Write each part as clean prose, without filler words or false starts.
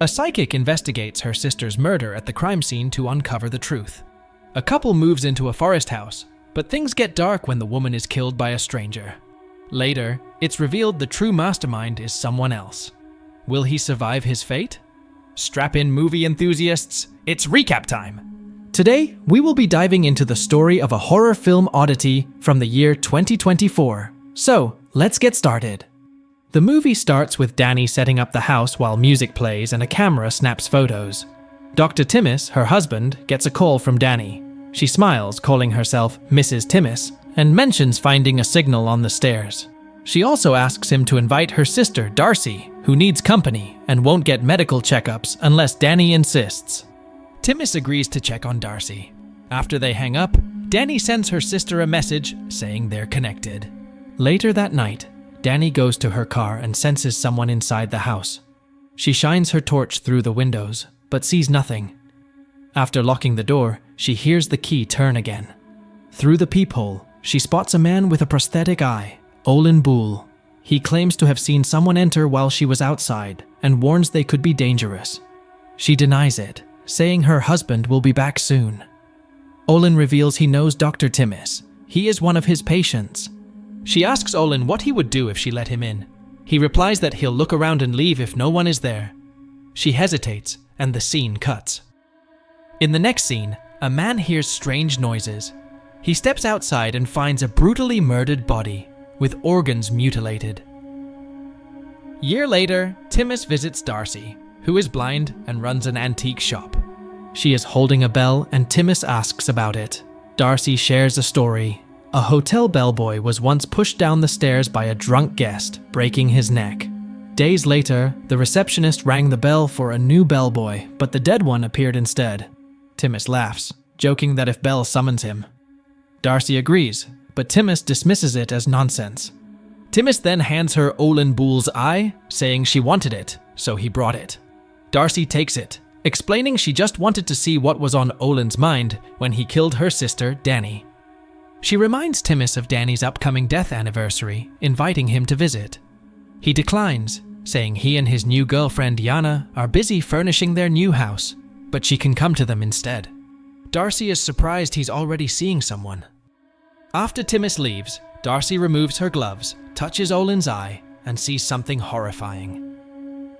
A psychic investigates her sister's murder at the crime scene to uncover the truth. A couple moves into a forest house, but things get dark when the woman is killed by a stranger. Later, it's revealed the true mastermind is someone else. Will he survive his fate? Strap in, movie enthusiasts, it's recap time! Today, we will be diving into the story of a horror film oddity from the year 2024. So, let's get started. The movie starts with Danny setting up the house while music plays and a camera snaps photos. Dr. Timmis, her husband, gets a call from Danny. She smiles, calling herself Mrs. Timmis, and mentions finding a signal on the stairs. She also asks him to invite her sister, Darcy, who needs company and won't get medical checkups unless Danny insists. Timmis agrees to check on Darcy. After they hang up, Danny sends her sister a message saying they're connected. Later that night, Danny goes to her car and senses someone inside the house. She shines her torch through the windows, but sees nothing. After locking the door, she hears the key turn again. Through the peephole, she spots a man with a prosthetic eye, Olin Boole. He claims to have seen someone enter while she was outside and warns they could be dangerous. She denies it, saying her husband will be back soon. Olin reveals he knows Dr. Timmis. He is one of his patients. She asks Olin what he would do if she let him in. He replies that he'll look around and leave if no one is there. She hesitates, and the scene cuts. In the next scene, a man hears strange noises. He steps outside and finds a brutally murdered body, with organs mutilated. Year later, Timmis visits Darcy, who is blind and runs an antique shop. She is holding a bell and Timmis asks about it. Darcy shares a story. A hotel bellboy was once pushed down the stairs by a drunk guest, breaking his neck. Days later, the receptionist rang the bell for a new bellboy, but the dead one appeared instead. Timmis laughs, joking that if Bell summons him. Darcy agrees, but Timmis dismisses it as nonsense. Timmis then hands her Olin Boole's eye, saying she wanted it, so he brought it. Darcy takes it, explaining she just wanted to see what was on Olin's mind when he killed her sister, Danny. She reminds Timmis of Danny's upcoming death anniversary, inviting him to visit. He declines, saying he and his new girlfriend Yana are busy furnishing their new house, but she can come to them instead. Darcy is surprised he's already seeing someone. After Timmis leaves, Darcy removes her gloves, touches Olin's eye, and sees something horrifying.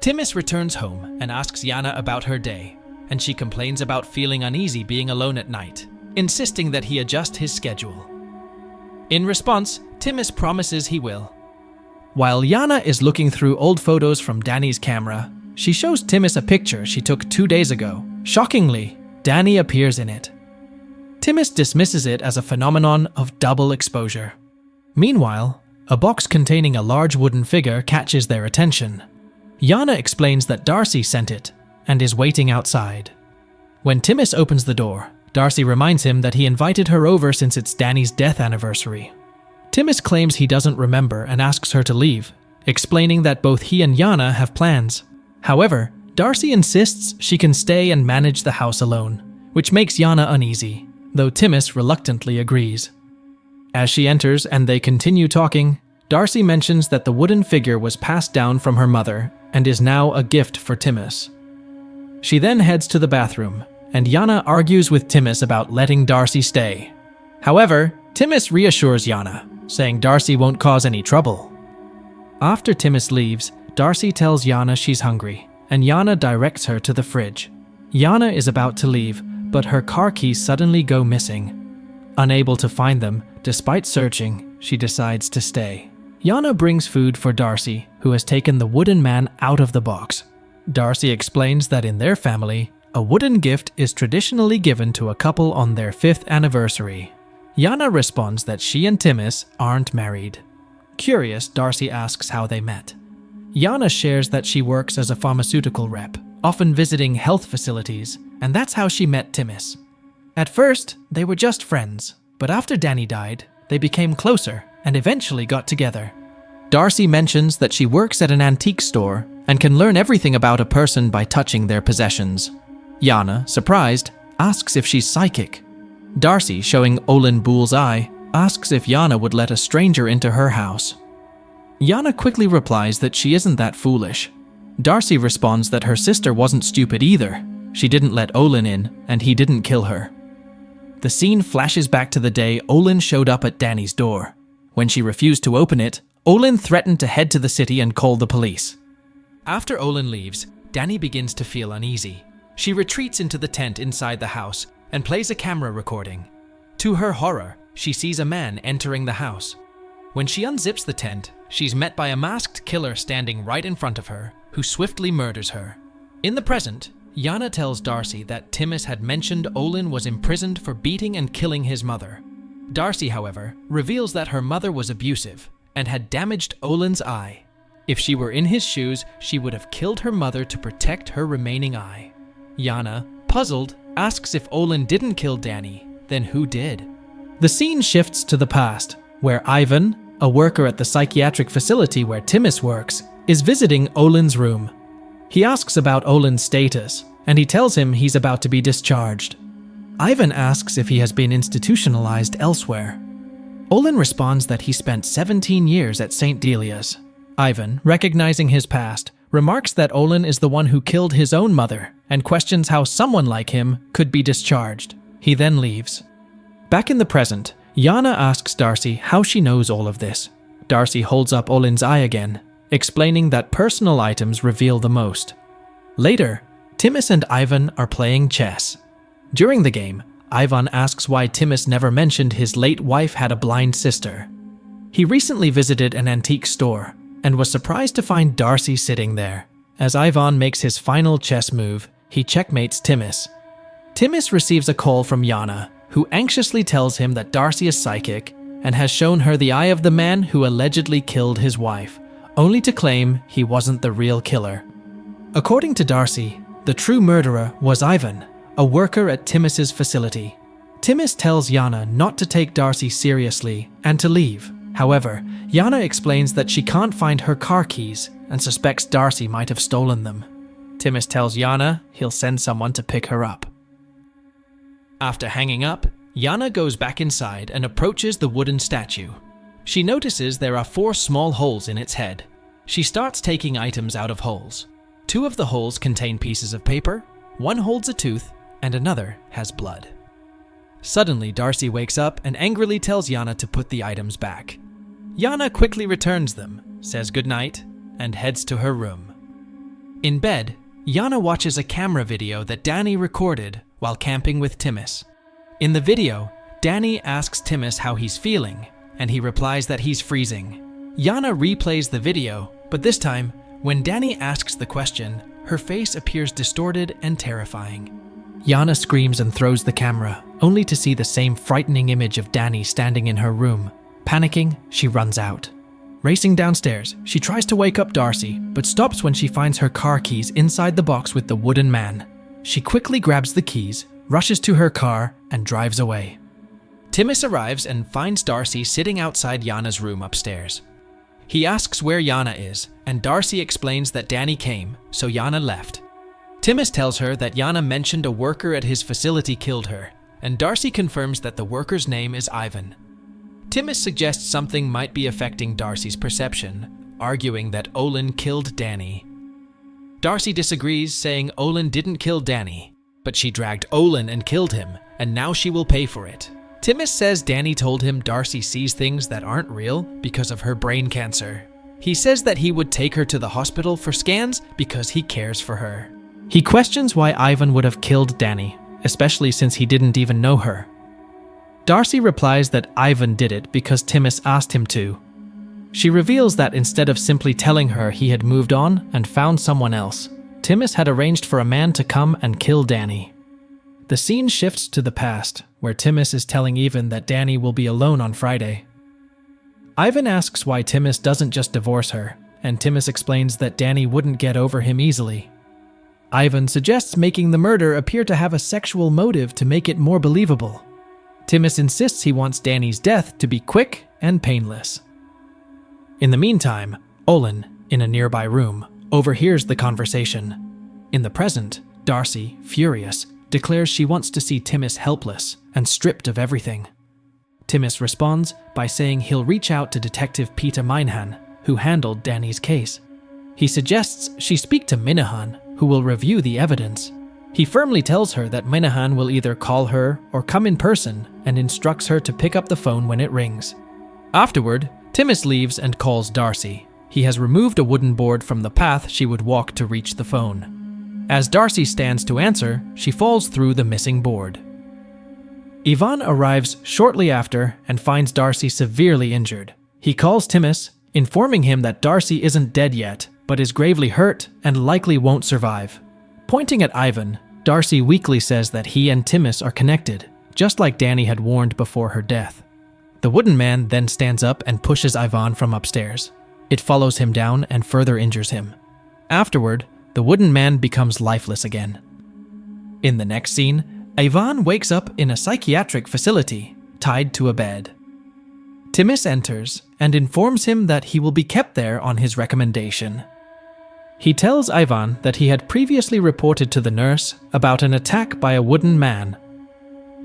Timmis returns home and asks Yana about her day, and she complains about feeling uneasy being alone at night, insisting that he adjust his schedule. In response, Timmis promises he will. While Yana is looking through old photos from Danny's camera, she shows Timmis a picture she took 2 days ago. Shockingly, Danny appears in it. Timmis dismisses it as a phenomenon of double exposure. Meanwhile, a box containing a large wooden figure catches their attention. Yana explains that Darcy sent it and is waiting outside. When Timmis opens the door, Darcy reminds him that he invited her over since it's Danny's death anniversary. Timmis claims he doesn't remember and asks her to leave, explaining that both he and Yana have plans. However, Darcy insists she can stay and manage the house alone, which makes Yana uneasy, though Timmis reluctantly agrees. As she enters and they continue talking, Darcy mentions that the wooden figure was passed down from her mother and is now a gift for Timmis. She then heads to the bathroom, and Yana argues with Timmis about letting Darcy stay. However, Timmis reassures Yana, saying Darcy won't cause any trouble. After Timmis leaves, Darcy tells Yana she's hungry, and Yana directs her to the fridge. Yana is about to leave, but her car keys suddenly go missing. Unable to find them, despite searching, she decides to stay. Yana brings food for Darcy, who has taken the wooden man out of the box. Darcy explains that in their family, a wooden gift is traditionally given to a couple on their 5th anniversary. Yana responds that she and Timmis aren't married. Curious, Darcy asks how they met. Yana shares that she works as a pharmaceutical rep, often visiting health facilities, and that's how she met Timmis. At first, they were just friends, but after Danny died, they became closer and eventually got together. Darcy mentions that she works at an antique store and can learn everything about a person by touching their possessions. Yana, surprised, asks if she's psychic. Darcy, showing Olin Boole's eye, asks if Yana would let a stranger into her house. Yana quickly replies that she isn't that foolish. Darcy responds that her sister wasn't stupid either. She didn't let Olin in, and he didn't kill her. The scene flashes back to the day Olin showed up at Danny's door. When she refused to open it, Olin threatened to head to the city and call the police. After Olin leaves, Danny begins to feel uneasy. She retreats into the tent inside the house and plays a camera recording. To her horror, she sees a man entering the house. When she unzips the tent, she's met by a masked killer standing right in front of her, who swiftly murders her. In the present, Yana tells Darcy that Timmis had mentioned Olin was imprisoned for beating and killing his mother. Darcy, however, reveals that her mother was abusive and had damaged Olin's eye. If she were in his shoes, she would have killed her mother to protect her remaining eye. Yana, puzzled, asks if Olin didn't kill Danny, then who did? The scene shifts to the past, where Ivan, a worker at the psychiatric facility where Timmis works, is visiting Olin's room. He asks about Olin's status, and he tells him he's about to be discharged. Ivan asks if he has been institutionalized elsewhere. Olin responds that he spent 17 years at St. Delia's. Ivan, recognizing his past, remarks that Olin is the one who killed his own mother and questions how someone like him could be discharged. He then leaves. Back in the present, Yana asks Darcy how she knows all of this. Darcy holds up Olin's eye again, explaining that personal items reveal the most. Later, Timmis and Ivan are playing chess. During the game, Ivan asks why Timmis never mentioned his late wife had a blind sister. He recently visited an antique store and was surprised to find Darcy sitting there. As Ivan makes his final chess move, he checkmates Timmis. Timmis receives a call from Yana, who anxiously tells him that Darcy is psychic and has shown her the eye of the man who allegedly killed his wife, only to claim he wasn't the real killer. According to Darcy, the true murderer was Ivan, a worker at Timmis's facility. Timmis tells Yana not to take Darcy seriously and to leave. However, Yana explains that she can't find her car keys and suspects Darcy might have stolen them. Timmis tells Yana he'll send someone to pick her up. After hanging up, Yana goes back inside and approaches the wooden statue. She notices there are 4 small holes in its head. She starts taking items out of holes. 2 of the holes contain pieces of paper, 1 holds a tooth, and another has blood. Suddenly, Darcy wakes up and angrily tells Yana to put the items back. Yana quickly returns them, says goodnight, and heads to her room. In bed, Yana watches a camera video that Danny recorded while camping with Timmis. In the video, Danny asks Timmis how he's feeling, and he replies that he's freezing. Yana replays the video, but this time, when Danny asks the question, her face appears distorted and terrifying. Yana screams and throws the camera, only to see the same frightening image of Danny standing in her room. Panicking, she runs out. Racing downstairs, she tries to wake up Darcy, but stops when she finds her car keys inside the box with the wooden man. She quickly grabs the keys, rushes to her car, and drives away. Timmis arrives and finds Darcy sitting outside Yana's room upstairs. He asks where Yana is, and Darcy explains that Danny came, so Yana left. Timmis tells her that Yana mentioned a worker at his facility killed her, and Darcy confirms that the worker's name is Ivan. Timmis suggests something might be affecting Darcy's perception, arguing that Olin killed Danny. Darcy disagrees, saying Olin didn't kill Danny, but she dragged Olin and killed him, and now she will pay for it. Timmis says Danny told him Darcy sees things that aren't real because of her brain cancer. He says that he would take her to the hospital for scans because he cares for her. He questions why Ivan would have killed Danny, especially since he didn't even know her. Darcy replies that Ivan did it because Timmis asked him to. She reveals that instead of simply telling her he had moved on and found someone else, Timmis had arranged for a man to come and kill Danny. The scene shifts to the past, where Timmis is telling Ivan that Danny will be alone on Friday. Ivan asks why Timmis doesn't just divorce her, and Timmis explains that Danny wouldn't get over him easily. Ivan suggests making the murder appear to have a sexual motive to make it more believable. Timmis insists he wants Danny's death to be quick and painless. In the meantime, Olin, in a nearby room, overhears the conversation. In the present, Darcy, furious, declares she wants to see Timmis helpless and stripped of everything. Timmis responds by saying he'll reach out to Detective Peter Minehan, who handled Danny's case. He suggests she speak to Minahan, who will review the evidence. He firmly tells her that Minahan will either call her or come in person and instructs her to pick up the phone when it rings. Afterward, Timis leaves and calls Darcy. He has removed a wooden board from the path she would walk to reach the phone. As Darcy stands to answer, she falls through the missing board. Ivan arrives shortly after and finds Darcy severely injured. He calls Timis, informing him that Darcy isn't dead yet, but is gravely hurt and likely won't survive. Pointing at Ivan, Darcy weakly says that he and Timis are connected, just like Danny had warned before her death. The wooden man then stands up and pushes Ivan from upstairs. It follows him down and further injures him. Afterward, the wooden man becomes lifeless again. In the next scene, Ivan wakes up in a psychiatric facility, tied to a bed. Timis enters and informs him that he will be kept there on his recommendation. He tells Ivan that he had previously reported to the nurse about an attack by a wooden man.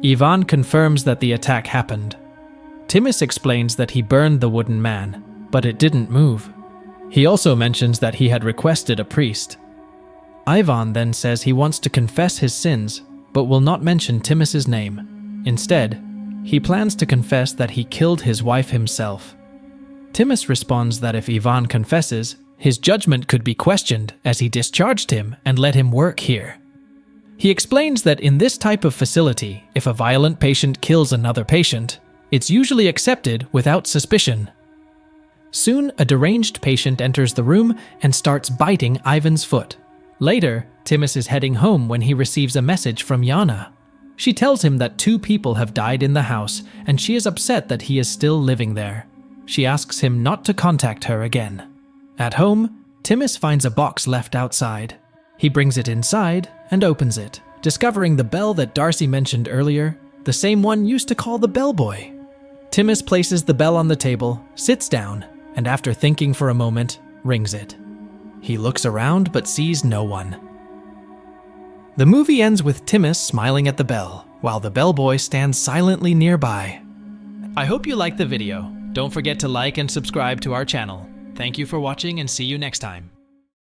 Ivan confirms that the attack happened. Timis explains that he burned the wooden man, but it didn't move. He also mentions that he had requested a priest. Ivan then says he wants to confess his sins, but will not mention Timis's name. Instead, he plans to confess that he killed his wife himself. Timis responds that if Ivan confesses, his judgment could be questioned as he discharged him and let him work here. He explains that in this type of facility, if a violent patient kills another patient, it's usually accepted without suspicion. Soon, a deranged patient enters the room and starts biting Ivan's foot. Later, Timis is heading home when he receives a message from Yana. She tells him that 2 people have died in the house and she is upset that he is still living there. She asks him not to contact her again. At home, Timis finds a box left outside. He brings it inside and opens it, discovering the bell that Darcy mentioned earlier, the same one used to call the bellboy. Timis places the bell on the table, sits down, and after thinking for a moment, rings it. He looks around but sees no one. The movie ends with Timis smiling at the bell, while the bellboy stands silently nearby. I hope you liked the video. Don't forget to like and subscribe to our channel. Thank you for watching and see you next time.